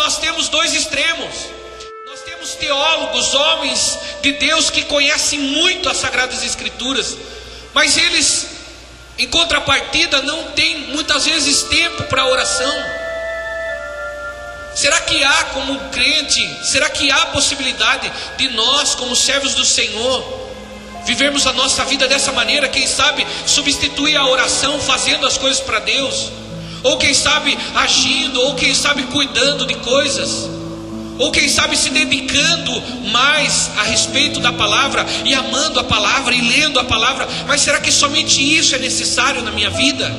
nós temos dois extremos. Nós temos teólogos, homens de Deus que conhecem muito as Sagradas Escrituras, mas eles, em contrapartida, não têm muitas vezes tempo para oração. Será que há, como crente, será que há possibilidade de nós, como servos do Senhor, vivermos a nossa vida dessa maneira? Quem sabe substituir a oração fazendo as coisas para Deus, ou quem sabe agindo, ou quem sabe cuidando de coisas, ou quem sabe se dedicando mais a respeito da palavra, e amando a palavra, e lendo a palavra. Mas será que somente isso é necessário na minha vida?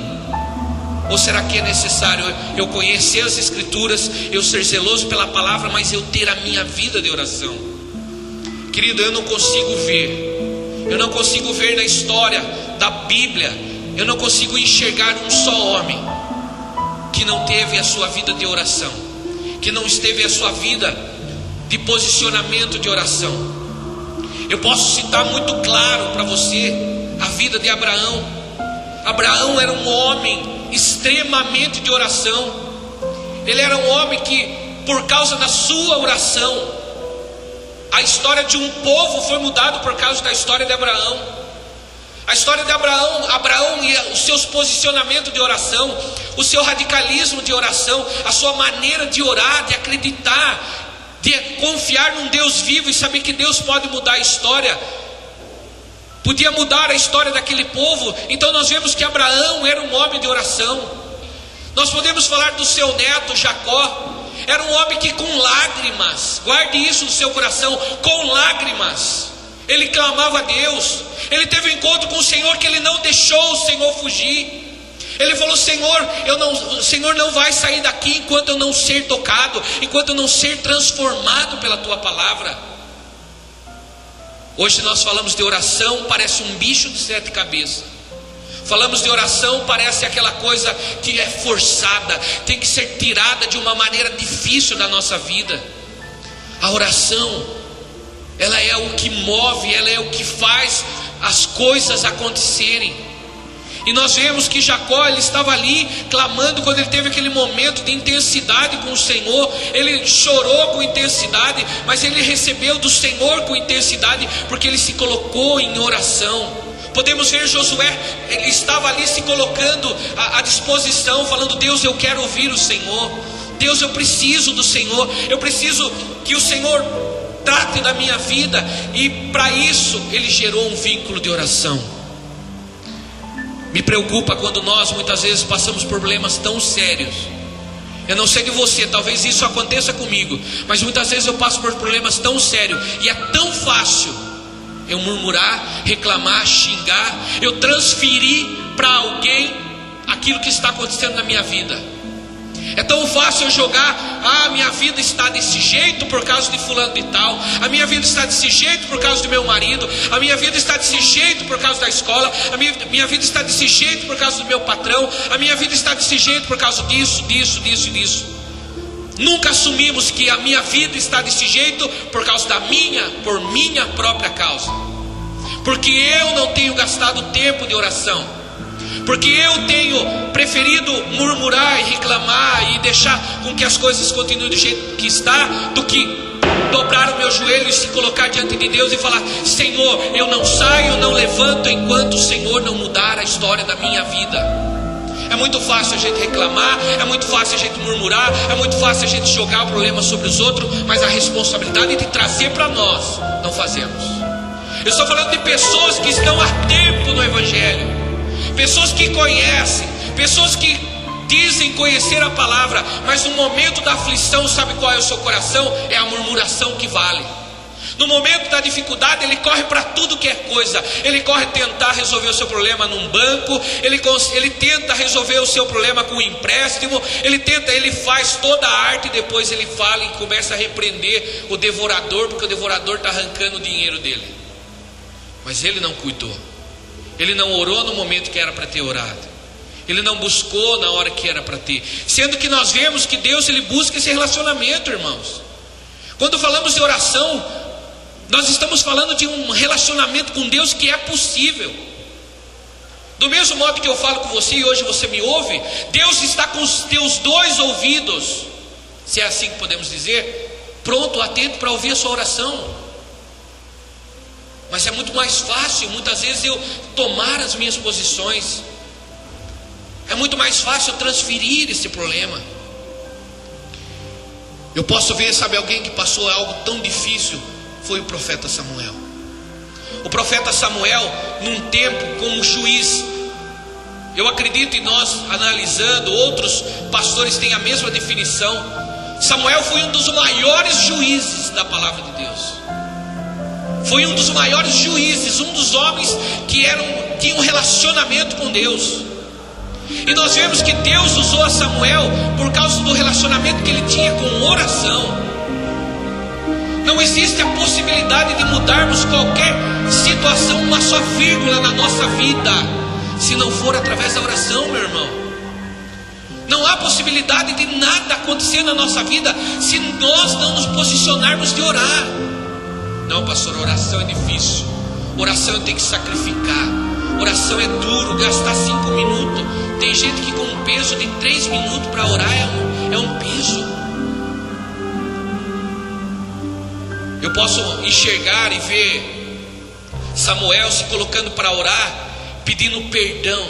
Ou será que é necessário eu conhecer as Escrituras, eu ser zeloso pela palavra, mas eu ter a minha vida de oração? Querido, eu não consigo ver na história da Bíblia, eu não consigo enxergar um só homem que não teve a sua vida de oração, que não esteve a sua vida de posicionamento de oração. Eu posso citar muito claro para você a vida de Abraão. Abraão era um homem extremamente de oração. Ele era um homem que, por causa da sua oração, a história de um povo foi mudada por causa da história de Abraão. A história de Abraão e os seus posicionamentos de oração, o seu radicalismo de oração, a sua maneira de orar, de acreditar, de confiar num Deus vivo e saber que Deus pode mudar a história, podia mudar a história daquele povo. Então nós vemos que Abraão era um homem de oração. Nós podemos falar do seu neto Jacó. Era um homem que com lágrimas, guarde isso no seu coração, com lágrimas, ele clamava a Deus. Ele teve um encontro com o Senhor que ele não deixou o Senhor fugir. Ele falou: o Senhor não vai sair daqui enquanto eu não ser tocado, enquanto eu não ser transformado pela tua palavra. Hoje nós falamos de oração, parece um bicho de 7 cabeças. Falamos de oração, parece aquela coisa que é forçada, tem que ser tirada de uma maneira difícil da nossa vida. A oração, ela é o que move, ela é o que faz as coisas acontecerem. E nós vemos que Jacó, ele estava ali clamando quando ele teve aquele momento de intensidade com o Senhor. Ele chorou com intensidade, mas ele recebeu do Senhor com intensidade, porque ele se colocou em oração. Podemos ver Josué, ele estava ali se colocando à disposição, falando: Deus, eu quero ouvir o Senhor. Deus, eu preciso do Senhor. Eu preciso que o Senhor trate da minha vida. E para isso ele gerou um vínculo de oração. Me preocupa quando nós muitas vezes passamos por problemas tão sérios. Eu não sei de você, talvez isso aconteça comigo, mas muitas vezes eu passo por problemas tão sérios e é tão fácil eu murmurar, reclamar, xingar, eu transferir para alguém aquilo que está acontecendo na minha vida. É tão fácil eu jogar: a minha vida está desse jeito por causa de fulano de tal, a minha vida está desse jeito por causa do meu marido, a minha vida está desse jeito por causa da escola, a minha vida está desse jeito por causa do meu patrão, a minha vida está desse jeito por causa disso. Nunca assumimos que a minha vida está desse jeito por causa por minha própria causa, porque eu não tenho gastado tempo de oração, porque eu tenho preferido murmurar e reclamar e deixar com que as coisas continuem do jeito que está, do que dobrar o meu joelho e se colocar diante de Deus e falar: Senhor, eu não saio, não levanto enquanto o Senhor não mudar a história da minha vida. É muito fácil a gente reclamar, é muito fácil a gente murmurar, é muito fácil a gente jogar o problema sobre os outros, mas a responsabilidade de trazer para nós, não fazemos. Eu estou falando de pessoas que estão há tempo no Evangelho, pessoas que conhecem, pessoas que dizem conhecer a palavra, mas no momento da aflição, sabe qual é o seu coração? É a murmuração que vale. No momento da dificuldade, ele corre para tudo que é coisa. Ele corre tentar resolver o seu problema num banco, ele tenta resolver o seu problema com um empréstimo, ele faz toda a arte, e depois ele fala e começa a repreender o devorador, porque o devorador está arrancando o dinheiro dele. Mas ele não cuidou, ele não orou no momento que era para ter orado, ele não buscou na hora que era para ter. Sendo que nós vemos que Deus, ele busca esse relacionamento, irmãos. Quando falamos de oração, nós estamos falando de um relacionamento com Deus que é possível. Do mesmo modo que eu falo com você e hoje você me ouve, Deus está com os teus 2 ouvidos se é assim que podemos dizer, pronto, atento para ouvir a sua oração. Mas é muito mais fácil, muitas vezes, eu tomar as minhas posições. É muito mais fácil eu transferir esse problema. Eu posso ver, sabe, alguém que passou algo tão difícil, foi o profeta Samuel. O profeta Samuel, num tempo como juiz, eu acredito, e nós analisando, outros pastores têm a mesma definição. Samuel foi um dos maiores juízes da palavra de Deus. Foi um dos maiores juízes, um dos homens que tinham um relacionamento com Deus. E nós vemos que Deus usou a Samuel por causa do relacionamento que ele tinha com oração. Não existe a possibilidade de mudarmos qualquer situação, uma só vírgula na nossa vida, se não for através da oração, meu irmão. Não há possibilidade de nada acontecer na nossa vida se nós não nos posicionarmos de orar. Não, pastor, oração é difícil. Oração tem que sacrificar. Oração é duro, gastar 5 minutos. Tem gente que com um peso de 3 minutos para orar é um peso. Eu posso enxergar e ver Samuel se colocando para orar, pedindo perdão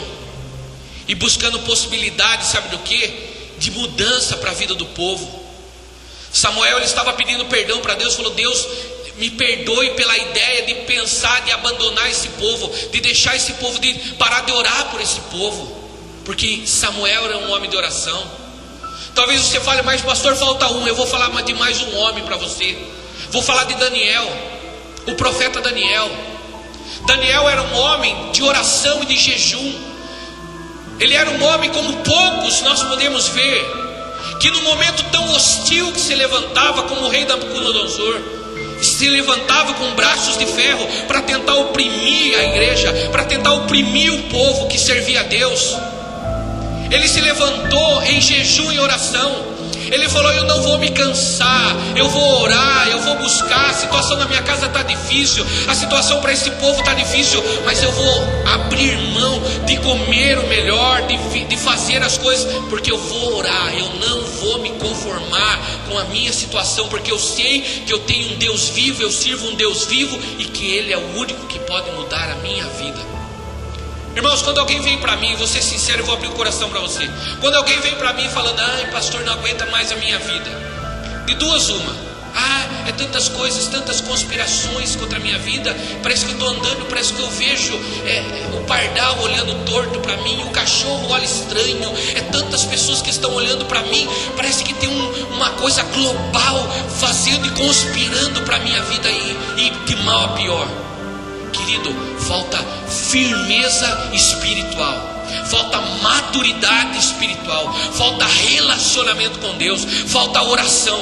e buscando possibilidade, sabe do que? De mudança para a vida do povo. Samuel, ele estava pedindo perdão para Deus, falou: Deus, me perdoe pela ideia de pensar, de abandonar esse povo, de deixar esse povo, de parar de orar por esse povo. Porque Samuel era um homem de oração. Talvez você fale, mas pastor, falta um. Eu vou falar de mais um homem para você. Vou falar de Daniel, o profeta Daniel. Daniel era um homem de oração e de jejum. Ele era um homem como poucos nós podemos ver, que no momento tão hostil que se levantava como o rei Nabucodonosor, se levantava com braços de ferro para tentar oprimir a igreja, para tentar oprimir o povo que servia a Deus. Ele se levantou em jejum e oração. Ele falou: eu não vou me cansar, eu vou orar, eu vou buscar. A situação na minha casa está difícil, a situação para esse povo está difícil, mas eu vou abrir mão de comer o melhor, de fazer as coisas, porque eu vou orar. Eu não vou me conformar com a minha situação, porque eu sei que eu tenho um Deus vivo, eu sirvo um Deus vivo, e que Ele é o único que pode mudar a minha vida. Irmãos, quando alguém vem para mim, vou ser sincero, eu vou abrir o coração para você. Quando alguém vem para mim falando: ai pastor, não aguenta mais a minha vida, de duas uma: é tantas coisas, tantas conspirações contra a minha vida, parece que eu estou andando, parece que eu vejo o pardal olhando torto para mim, o cachorro olha estranho, tantas pessoas que estão olhando para mim, parece que tem uma coisa global fazendo e conspirando para a minha vida, e de mal a pior. Querido, falta firmeza espiritual, falta maturidade espiritual, falta relacionamento com Deus, falta oração.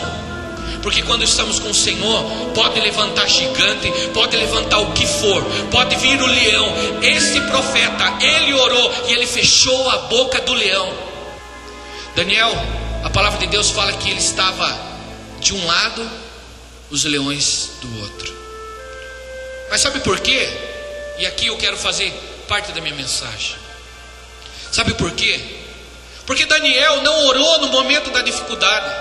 Porque quando estamos com o Senhor, pode levantar gigante, pode levantar o que for, pode vir o leão. Esse profeta, ele orou e ele fechou a boca do leão. Daniel, a palavra de Deus fala que ele estava de um lado, os leões do outro. Mas sabe por quê? E aqui eu quero fazer parte da minha mensagem. Sabe por quê? Porque Daniel não orou no momento da dificuldade.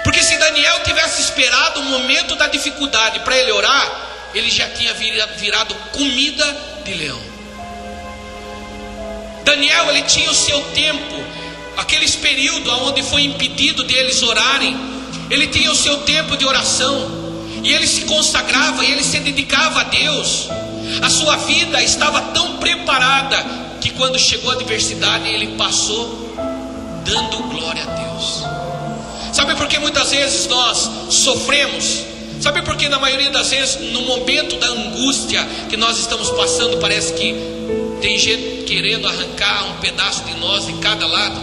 Porque se Daniel tivesse esperado o momento da dificuldade para ele orar, ele já tinha virado comida de leão. Daniel, ele tinha o seu tempo, aqueles períodos onde foi impedido deles orarem, ele tinha o seu tempo de oração. E ele se consagrava, e ele se dedicava a Deus. A sua vida estava tão preparada que quando chegou a adversidade, ele passou dando glória a Deus. Sabe por que muitas vezes nós sofremos? Sabe por que na maioria das vezes, no momento da angústia que nós estamos passando, parece que tem gente querendo arrancar um pedaço de nós em cada lado?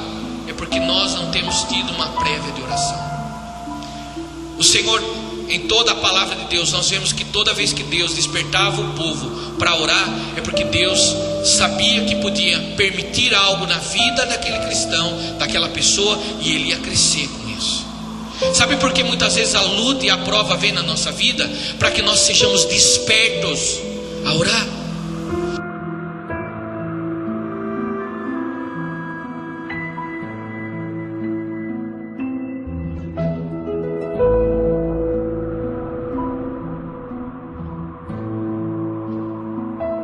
É porque nós não temos tido uma prévia de oração. O Senhor, em toda a palavra de Deus, nós vemos que toda vez que Deus despertava o povo para orar, é porque Deus sabia que podia permitir algo na vida daquele cristão, daquela pessoa, e ele ia crescer com isso. Sabe por que muitas vezes a luta e a prova vem na nossa vida? Para que nós sejamos despertos a orar.